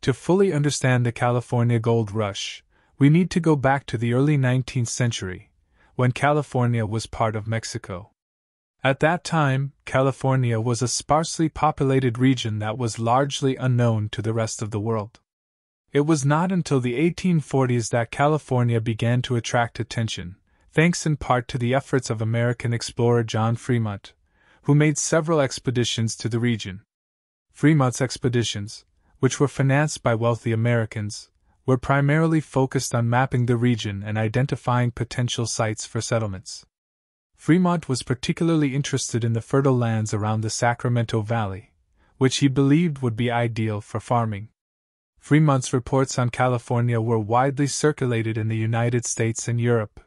To fully understand the California gold rush, we need to go back to the early 19th century, when California was part of Mexico. At that time, California was a sparsely populated region that was largely unknown to the rest of the world. It was not until the 1840s that California began to attract attention, thanks in part to the efforts of American explorer John Fremont, who made several expeditions to the region. Fremont's expeditions, which were financed by wealthy Americans, were primarily focused on mapping the region and identifying potential sites for settlements. Fremont was particularly interested in the fertile lands around the Sacramento Valley, which he believed would be ideal for farming. Fremont's reports on California were widely circulated in the United States and Europe,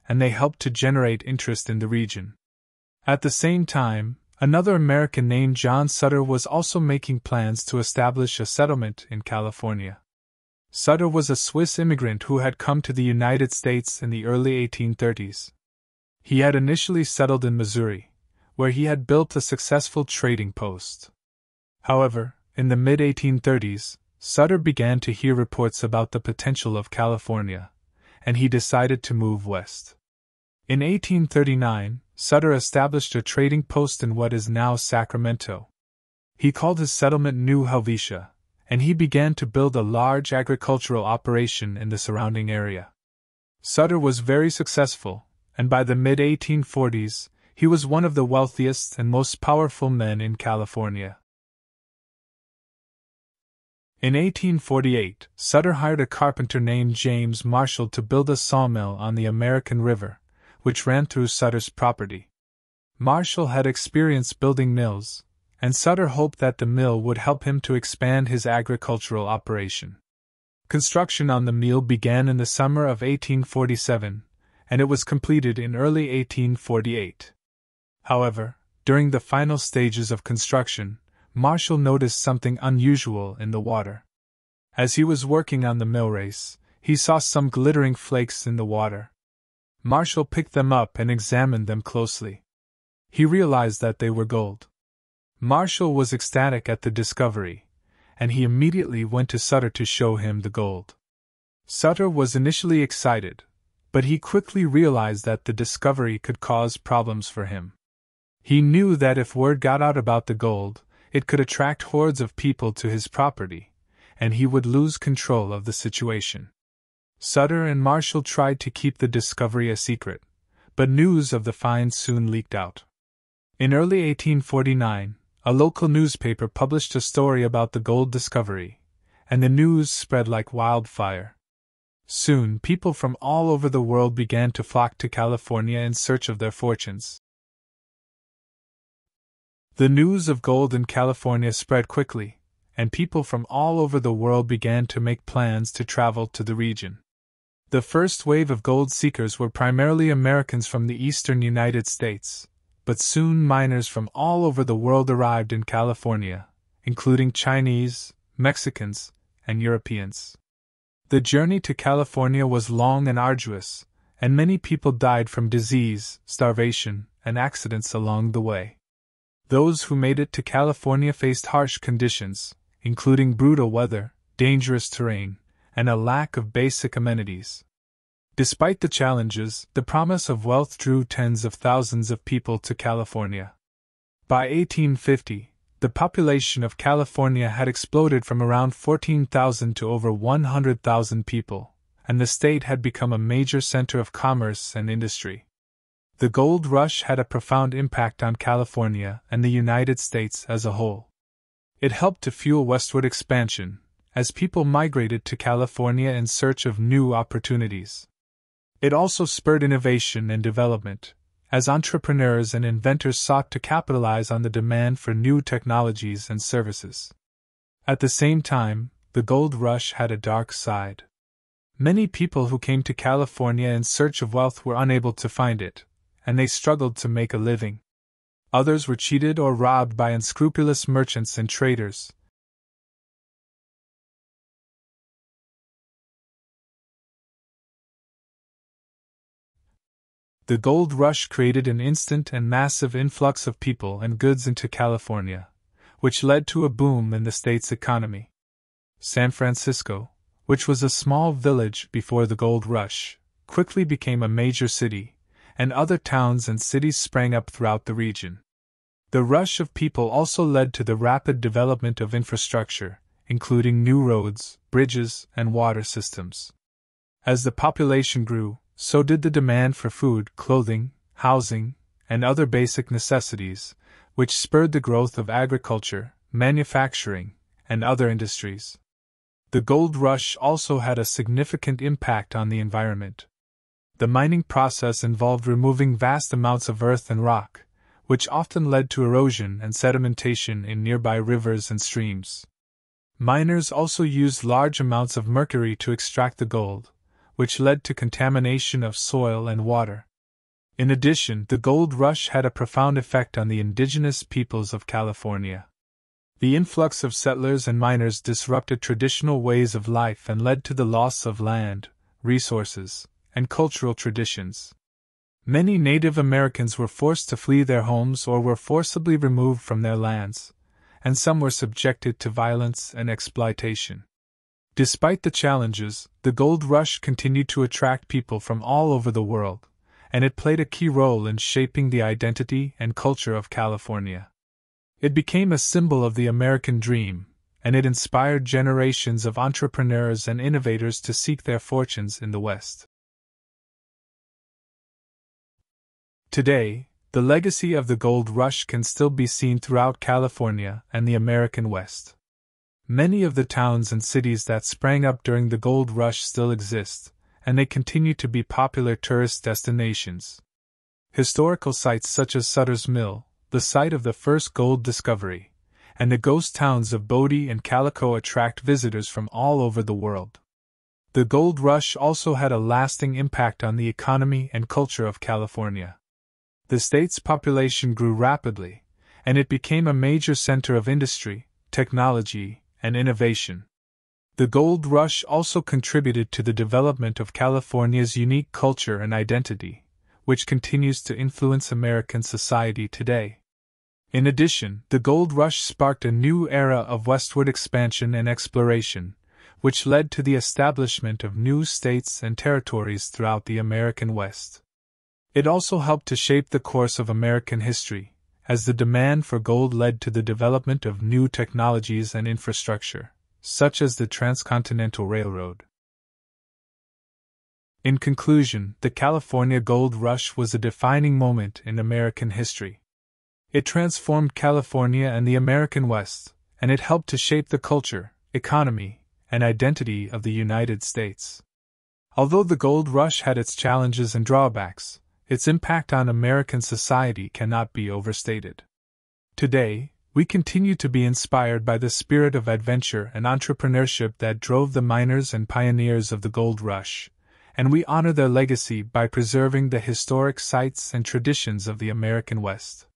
and they helped to generate interest in the region. At the same time, another American named John Sutter was also making plans to establish a settlement in California. Sutter was a Swiss immigrant who had come to the United States in the early 1830s. He had initially settled in Missouri, where he had built a successful trading post. However, in the mid-1830s, Sutter began to hear reports about the potential of California, and he decided to move west. In 1839, Sutter established a trading post in what is now Sacramento. He called his settlement New Helvetia, and he began to build a large agricultural operation in the surrounding area. Sutter was very successful, and by the mid-1840s, he was one of the wealthiest and most powerful men in California. In 1848, Sutter hired a carpenter named James Marshall to build a sawmill on the American River, which ran through Sutter's property. Marshall had experience building mills, and Sutter hoped that the mill would help him to expand his agricultural operation. Construction on the mill began in the summer of 1847, and it was completed in early 1848. However, during the final stages of construction, Marshall noticed something unusual in the water. As he was working on the mill race, he saw some glittering flakes in the water. Marshall picked them up and examined them closely. He realized that they were gold. Marshall was ecstatic at the discovery, and he immediately went to Sutter to show him the gold. Sutter was initially excited, but he quickly realized that the discovery could cause problems for him. He knew that if word got out about the gold, it could attract hordes of people to his property, and he would lose control of the situation. Sutter and Marshall tried to keep the discovery a secret, but news of the find soon leaked out. In early 1849, a local newspaper published a story about the gold discovery, and the news spread like wildfire. Soon, people from all over the world began to flock to California in search of their fortunes. The news of gold in California spread quickly, and people from all over the world began to make plans to travel to the region. The first wave of gold seekers were primarily Americans from the eastern United States, but soon miners from all over the world arrived in California, including Chinese, Mexicans, and Europeans. The journey to California was long and arduous, and many people died from disease, starvation, and accidents along the way. Those who made it to California faced harsh conditions, including brutal weather, dangerous terrain, and a lack of basic amenities. Despite the challenges, the promise of wealth drew tens of thousands of people to California. By 1850, the population of California had exploded from around 14,000 to over 100,000 people, and the state had become a major center of commerce and industry. The gold rush had a profound impact on California and the United States as a whole. It helped to fuel westward expansion, as people migrated to California in search of new opportunities. It also spurred innovation and development, as entrepreneurs and inventors sought to capitalize on the demand for new technologies and services. At the same time, the gold rush had a dark side. Many people who came to California in search of wealth were unable to find it, and they struggled to make a living. Others were cheated or robbed by unscrupulous merchants and traders. The gold rush created an instant and massive influx of people and goods into California, which led to a boom in the state's economy. San Francisco, which was a small village before the gold rush, quickly became a major city, and other towns and cities sprang up throughout the region. The rush of people also led to the rapid development of infrastructure, including new roads, bridges, and water systems. As the population grew, so did the demand for food, clothing, housing, and other basic necessities, which spurred the growth of agriculture, manufacturing, and other industries. The gold rush also had a significant impact on the environment. The mining process involved removing vast amounts of earth and rock, which often led to erosion and sedimentation in nearby rivers and streams. Miners also used large amounts of mercury to extract the gold, which led to contamination of soil and water. In addition, the gold rush had a profound effect on the indigenous peoples of California. The influx of settlers and miners disrupted traditional ways of life and led to the loss of land, resources, and cultural traditions. Many Native Americans were forced to flee their homes or were forcibly removed from their lands, and some were subjected to violence and exploitation. Despite the challenges, the gold rush continued to attract people from all over the world, and it played a key role in shaping the identity and culture of California. It became a symbol of the American dream, and it inspired generations of entrepreneurs and innovators to seek their fortunes in the West. Today, the legacy of the gold rush can still be seen throughout California and the American West. Many of the towns and cities that sprang up during the gold rush still exist, and they continue to be popular tourist destinations. Historical sites such as Sutter's Mill, the site of the first gold discovery, and the ghost towns of Bodie and Calico attract visitors from all over the world. The gold rush also had a lasting impact on the economy and culture of California. The state's population grew rapidly, and it became a major center of industry, technology, and innovation. The gold rush also contributed to the development of California's unique culture and identity, which continues to influence American society today. In addition, the gold rush sparked a new era of westward expansion and exploration, which led to the establishment of new states and territories throughout the American West. It also helped to shape the course of American history, as the demand for gold led to the development of new technologies and infrastructure, such as the Transcontinental Railroad. In conclusion, the California Gold Rush was a defining moment in American history. It transformed California and the American West, and it helped to shape the culture, economy, and identity of the United States. Although the gold rush had its challenges and drawbacks, its impact on American society cannot be overstated. Today, we continue to be inspired by the spirit of adventure and entrepreneurship that drove the miners and pioneers of the gold rush, and we honor their legacy by preserving the historic sites and traditions of the American West.